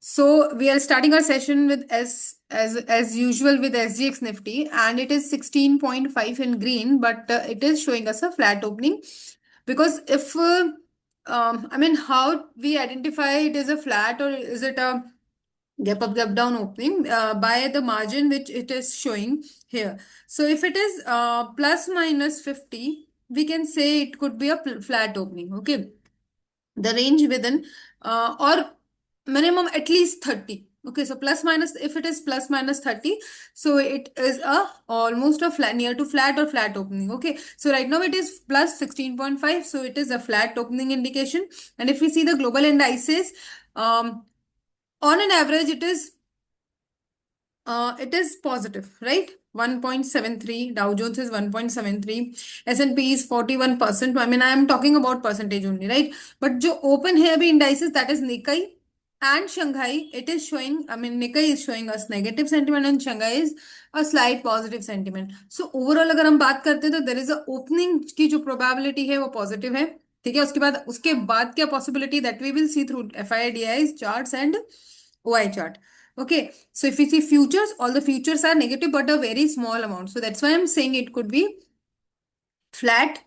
So we are starting our session with as usual with SGX Nifty, and it is 16.5 in green, but it is showing us a flat opening. Because if I mean, how we identify it is a flat or is it a gap up gap down opening by the margin which it is showing here. So if it is plus minus 50, we can say it could be a flat opening. Okay, the range within or minimum at least 30. Okay, so plus minus, if it is plus minus 30, so it is a almost a flat, near to flat or flat opening. Okay, so right now it is plus 16.5, so it is a flat opening indication. And if we see the global indices, on an average it is positive, right? 1.73. Dow Jones is 1.73. S&P is 41%. I mean, I am talking about percentage only, right? But जो open है अभी indices, that is Nikkei and Shanghai, it is showing, I mean, Nikkei is showing us negative sentiment and Shanghai is a slight positive sentiment. So overall अगर हम बात करते हैं तो there is a opening की जो probability है वो positive है. ठीक है, उसके बाद क्या possibility that we will see through FIDIs charts and OI chart. Okay, so if we see futures, all the futures are negative but a very small amount. So that's why I'm saying it could be flat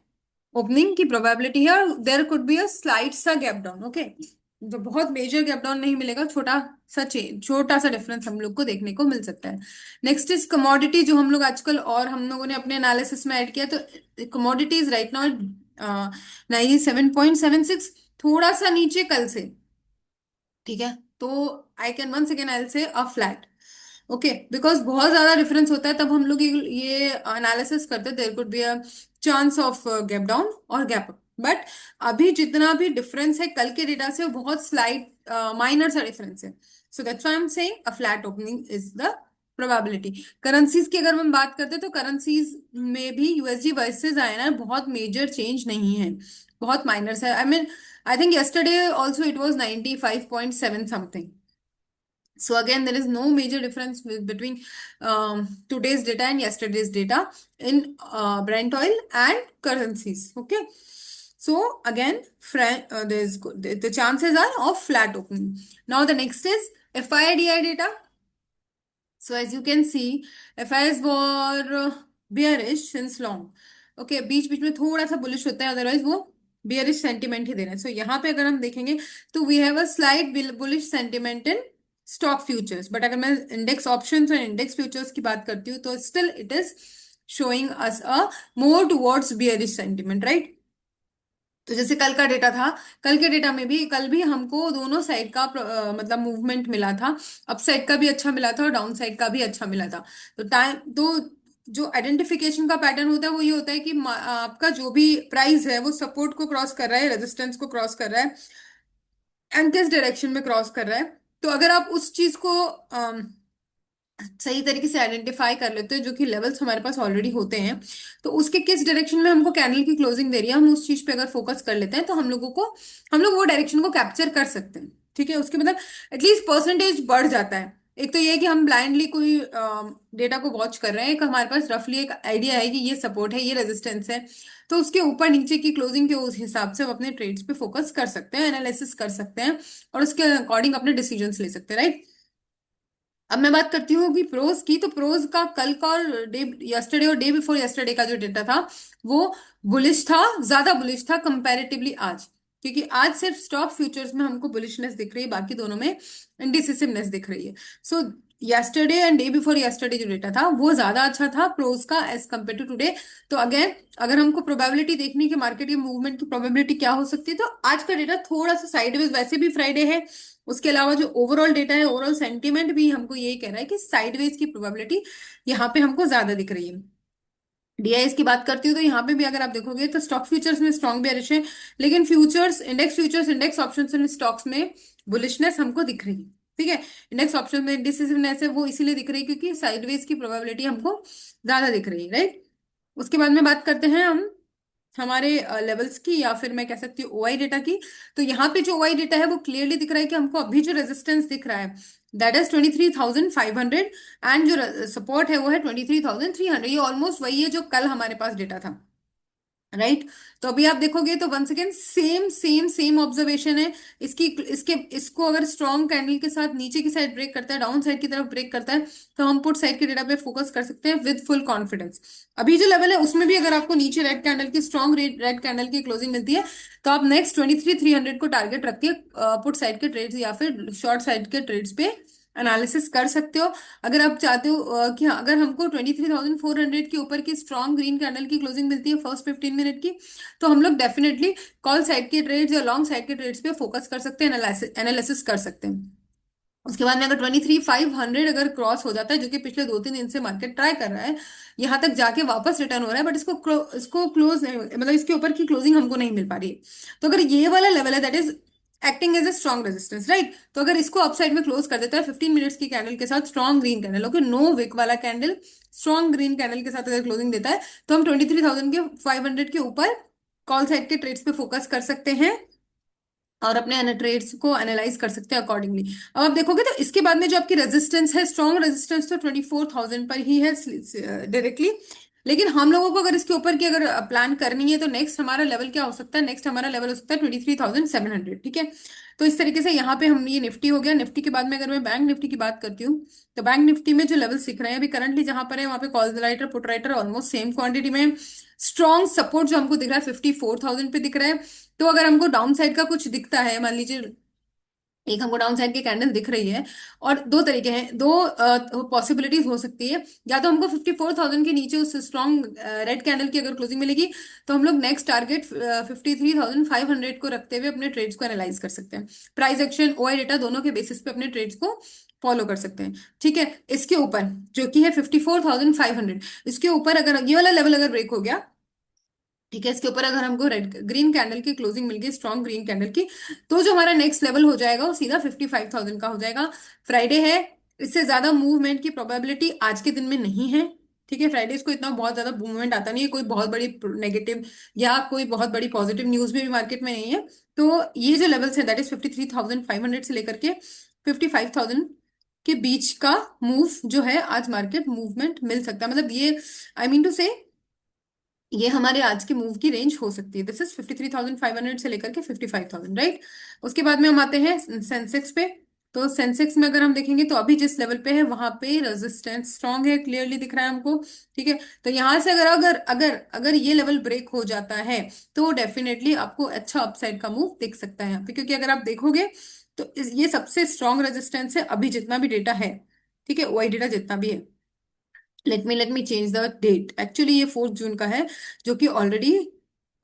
opening की probability है और there could be a slight सा gap down. Okay, तो बहुत major gap down नहीं मिलेगा, छोटा सा डिफरेंस हम लोग को देखने को मिल सकता है. नेक्स्ट इज कमोडिटी, जो हम लोग आजकल और हम लोगों ने अपने एनालिसिस में ऐड किया. तो कमोडिटीज राइट नाउ 97.76, थोड़ा सा नीचे कल से. ठीक है, तो I can once again I say a flat. Okay, because बहुत ज्यादा डिफरेंस होता है तब हम लोग ये एनालिसिस करते हैं. There could be a chance of gap down और गैप अप. बट अभी जितना भी डिफरेंस है कल के डेटा से वो बहुत स्लाइट माइनर सा डिफरेंस है. So that's why I am saying a flat opening is the probability. Currencies की अगर हम बात करते हैं तो करेंसीज में भी यूएसडी वर्सेस आईएनआर बहुत मेजर चेंज नहीं है, बहुत माइनर है. I mean, I think yesterday also it was 95.7 something. So again, there is no major difference between today's data and yesterday's data in Brent oil and currencies. Okay. So again, the chances are of flat opening. Now the next is FIDI data. So as you can see, FIs were bearish since long. Okay, बीच बीच में थोड़ा सा bullish होता है, otherwise वो bearish sentiment ही दे रहे हैं. So यहाँ पे अगर हम देखेंगे तो we have a slight bullish sentiment in stock futures. But अगर मैं index options और index futures की बात करती हूँ तो still it is showing us a more towards bearish sentiment, right? तो जैसे कल का डेटा था, कल के डेटा में भी कल भी हमको दोनों साइड का मतलब मूवमेंट मिला था. अप साइड का भी अच्छा मिला था और डाउन साइड का भी अच्छा मिला था. तो जो आइडेंटिफिकेशन का पैटर्न होता है वो ये होता है कि आपका जो भी प्राइस है वो सपोर्ट को क्रॉस कर रहा है, रेजिस्टेंस को क्रॉस कर रहा है एंड किस डायरेक्शन में क्रॉस कर रहा है. तो अगर आप उस चीज को सही तरीके से आइडेंटिफाई कर लेते हैं, जो कि लेवल्स हमारे पास ऑलरेडी होते हैं, तो उसके किस डायरेक्शन में हमको कैंडल की क्लोजिंग दे रही है, हम उस चीज पे अगर फोकस कर लेते हैं तो हम लोग वो डायरेक्शन को कैप्चर कर सकते हैं. ठीक है, उसके मतलब एटलीस्ट परसेंटेज बढ़ जाता है. एक तो ये है कि हम ब्लाइंडली कोई डेटा को वॉच कर रहे हैं, एक हमारे पास रफली एक आइडिया है कि ये सपोर्ट है, ये रेजिस्टेंस है, तो उसके ऊपर नीचे की क्लोजिंग के उस हिसाब से हम अपने ट्रेड्स पे फोकस कर सकते हैं, एनालिसिस कर सकते हैं और उसके अकॉर्डिंग अपने डिसीजंस ले सकते हैं, राइट? अब मैं बात करती हूँ कि प्रोज की. तो प्रोज का कल का और डे यस्टरडे और डे बिफोर यस्टरडे का जो डेटा था वो बुलिश था, ज्यादा बुलिश था कंपैरेटिवली आज. क्योंकि आज सिर्फ स्टॉक फ्यूचर्स में हमको बुलिशनेस दिख रही है, बाकी दोनों में इंडिसिसिवनेस दिख रही है. सो yesterday and day before yesterday जो डेटा था वो ज्यादा अच्छा था प्रोज का एज कम्पेयर टू टुडे. तो अगेन, अगर हमको प्रोबेबिलिटी देखनी है कि मार्केट के मूवमेंट की प्रोबेबिलिटी क्या हो सकती है, तो आज का डेटा थोड़ा सा साइडवेज, वैसे भी फ्राइडे है. उसके अलावा जो ओवरऑल डेटा है, ओवरऑल सेंटीमेंट भी हमको यही कह रहा है कि साइडवेज की प्रोबेबिलिटी यहाँ पे हमको ज्यादा दिख रही है. डीआईएस की बात करती हूँ तो यहाँ पे भी अगर आप देखोगे तो स्टॉक फ्यूचर्स में स्ट्रॉन्ग बेरिश है, लेकिन futures, index options and stocks में बुलिशनेस हमको दिख रही है. ठीक है, इंडेक्स ऑप्शन में डिसिसिवनेस है वो इसीलिए दिख रही है क्योंकि साइडवेज की प्रोबेबिलिटी हमको ज्यादा दिख रही है, राइट? उसके बाद में बात करते हैं हम हमारे लेवल्स की, या फिर मैं कह सकती हूँ ओआई डेटा की. तो यहाँ पे जो ओआई डेटा है वो क्लियरली दिख रहा है कि हमको अभी जो रेजिस्टेंस दिख रहा है दैट इज 23,500 एंड जो सपोर्ट है वो है 23,300. ये ऑलमोस्ट वही है जो कल हमारे पास डेटा था. राइट। तो अभी आप देखोगे तो once again same same same observation है। इसकी इसके इसको अगर स्ट्रॉन्ग कैंडल के साथ नीचे की साइड ब्रेक करता है, डाउन साइड की तरफ ब्रेक करता है, तो हम पुट साइड के डेटा पे फोकस कर सकते हैं विद फुल कॉन्फिडेंस। अभी जो लेवल है उसमें भी अगर आपको नीचे रेड कैंडल की स्ट्रॉन्ग रेड कैंडल की क्लोजिंग मिलती है, तो आप नेक्स्ट 23,300 को टारगेट रखिए पुट साइड के ट्रेड्स या फिर शॉर्ट साइड के ट्रेड्स पे एनालिसिस कर सकते हो। अगर आप चाहते हो कि हाँ, अगर हमको 23,400 के ऊपर की स्ट्रॉन्ग ग्रीन कैंडल की क्लोजिंग मिलती है फर्स्ट 15 मिनट की, तो हम लोग डेफिनेटली कॉल साइड के ट्रेड्स या लॉन्ग साइड के ट्रेड्स पे फोकस कर सकते हैं, एनालिसिस कर सकते हैं। उसके बाद में अगर 23,500 अगर क्रॉस हो जाता है, जो कि पिछले 2-3 दिन से मार्केट ट्राई कर रहा है, यहाँ तक जाके वापस रिटर्न हो रहा है, बट इसको क्लोज नहीं, मतलब इसके ऊपर की क्लोजिंग हमको नहीं मिल पा रही है। तो अगर ये वाला लेवल है that is acting as a strong resistance, right, तो अगर इसको अपसाइड में क्लोज कर देता है 15 मिनट्स की कैंडल के साथ strong green candle, okay, no wick वाला कैंडल स्ट्रॉन्ग ग्रीन कैंडल के साथ अगर क्लोजिंग देता है, तो हम 23,500 के ऊपर कॉल साइड के ट्रेड्स पे फोकस कर सकते हैं और अपने ट्रेड्स को एनालाइज कर सकते हैं अकॉर्डिंगली। अब आप देखोगे तो इसके बाद में जो आपकी रेजिस्टेंस है, स्ट्रॉन्ग रेजिस्टेंस तो 24,000 पर ही है डायरेक्टली। लेकिन हम लोगों को अगर इसके ऊपर की अगर प्लान करनी है, तो नेक्स्ट हमारा लेवल क्या हो सकता है, नेक्स्ट हमारा लेवल हो सकता है 23,700, ठीक है। तो इस तरीके से यहाँ पे हम, ये निफ्टी हो गया। निफ्टी के बाद में अगर मैं बैंक निफ्टी की बात करती हूँ, तो बैंक निफ्टी में जो लेवल सीख रहे हैं अभी करंटली जहां पर है, वहां पे call writer put writer almost same quantity में। स्ट्रॉन्ग सपोर्ट जो हमको दिख रहा है 54,000 पे दिख रहा है। तो अगर हमको डाउन साइड का कुछ दिखता है, मान लीजिए एक हमको डाउन साइड की कैंडल दिख रही है, और दो तरीके हैं, दो पॉसिबिलिटीज हो सकती है। या तो हमको 54,000 के नीचे उस स्ट्रॉन्ग रेड कैंडल की अगर क्लोजिंग मिलेगी, तो हम लोग नेक्स्ट टारगेट 53,500 को रखते हुए अपने ट्रेड्स को एनालाइज कर सकते हैं। प्राइस एक्शन, ओआई डेटा दोनों के बेसिस पे अपने ट्रेड्स को फॉलो कर सकते हैं, ठीक है। इसके ऊपर जो कि है 54,500, इसके ऊपर अगर ये वाला लेवल अगर ब्रेक हो गया, ठीक है, इसके ऊपर अगर हमको रेड ग्रीन कैंडल की क्लोजिंग मिल गई स्ट्रॉन्ग ग्रीन कैंडल की, तो जो हमारा नेक्स्ट लेवल हो जाएगा वो सीधा 55,000 का हो जाएगा। फ्राइडे है, इससे ज्यादा मूवमेंट की प्रोबेबिलिटी आज के दिन में नहीं है, ठीक है। फ्राइडे को इतना बहुत ज्यादा मूवमेंट आता नहीं है, कोई बहुत बड़ी नेगेटिव या कोई बहुत बड़ी पॉजिटिव न्यूज भी मार्केट में नहीं है। तो ये जो लेवल्स है दैट इज 53,500 से लेकर के 55,000 के बीच का मूव जो है, आज मार्केट मूवमेंट मिल सकता है। मतलब ये, आई मीन टू से, ये हमारे आज की मूव की रेंज हो सकती है। दिस इज 53,500 से लेकर के 55,000, राइट। उसके बाद में हम आते हैं सेंसेक्स पे। तो सेंसेक्स में अगर हम देखेंगे तो अभी जिस लेवल पे है वहां पे रेजिस्टेंस स्ट्रांग है, क्लियरली दिख रहा है हमको, ठीक है। तो यहां से अगर अगर अगर अगर ये लेवल ब्रेक हो जाता है, तो डेफिनेटली आपको अच्छा अपसाइड का मूव दिख सकता है यहाँ पे, क्योंकि अगर आप देखोगे तो ये सबसे स्ट्रांग रेजिस्टेंस है अभी जितना भी डेटा है, ठीक है, वाई डेटा जितना भी है। Let me change the date, actually ये 4 जून का है, जो कि ऑलरेडी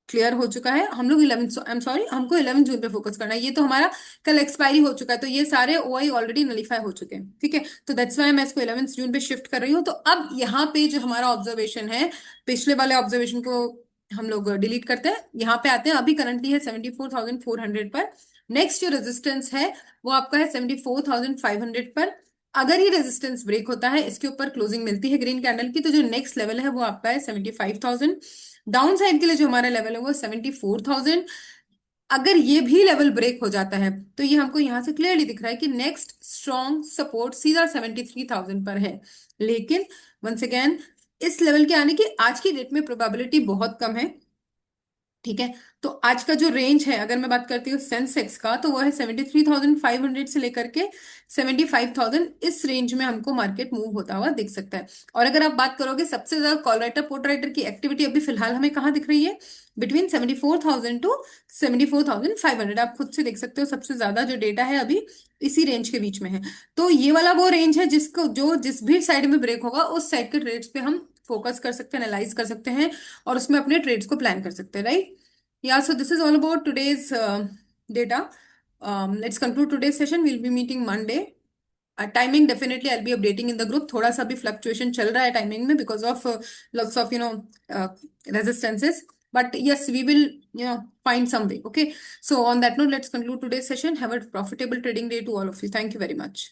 क्लियर हो चुका है। हम लोग 11, आई एम सॉरी, हमको 11 जून पे फोकस करना है, ये तो हमारा कल एक्सपायरी हो चुका है, तो ये सारे ओआई ऑलरेडी नलीफाई हो चुके हैं, ठीक है। तो दैट्स वाई मैं इसको 11 जून पे शिफ्ट कर रही हूँ। तो अब यहाँ पे जो हमारा ऑब्जर्वेशन है, पिछले वाले ऑब्जर्वेशन को हम लोग डिलीट करते हैं, यहाँ पे आते हैं। अभी करंटली है 74,400 पर। नेक्स्ट जो रेजिस्टेंस है वो आपका है 74,500 पर। अगर ये रेजिस्टेंस ब्रेक होता है, इसके ऊपर क्लोजिंग मिलती है ग्रीन कैंडल की, तो जो नेक्स्ट लेवल है वो आपका है 75,000। डाउन साइड के लिए जो हमारा लेवल है वो 74,000। अगर ये भी लेवल ब्रेक हो जाता है, तो ये हमको यहां से क्लियरली दिख रहा है कि नेक्स्ट स्ट्रॉन्ग सपोर्ट सीधा 73,000 पर है। लेकिन वंस अगेन, इस लेवल के आने की आज की डेट में प्रोबेबिलिटी बहुत कम है, ठीक है। तो आज का जो रेंज है, अगर मैं बात करती हूँ सेंसेक्स का, तो वो है 73,500 से लेकर के 75,000। इस रेंज में हमको मार्केट मूव होता हुआ दिख सकता है। और अगर आप बात करोगे सबसे ज्यादा कॉल राइटर पुट राइटर की एक्टिविटी अभी फिलहाल हमें कहाँ दिख रही है, बिटवीन 74,000 टू 74,500। आप खुद से देख सकते हो सबसे ज्यादा जो डेटा है अभी इसी रेंज के बीच में है। तो ये वाला वो रेंज है जिसको जो जिस भी साइड में ब्रेक होगा उस साइड के ट्रेड्स पे हम फोकस कर सकते हैं, एनालाइज कर सकते हैं, और उसमें अपने ट्रेड्स को प्लान कर सकते हैं, right. Yeah, so this is all about today's data. Let's conclude today's session. We'll be meeting Monday. Timing definitely I'll be updating in the group. थोड़ा सा भी fluctuation चल रहा है timing में because of lots of uh, resistances. But yes, we will find some way. Okay. So on that note, let's conclude today's session. Have a profitable trading day to all of you. Thank you very much.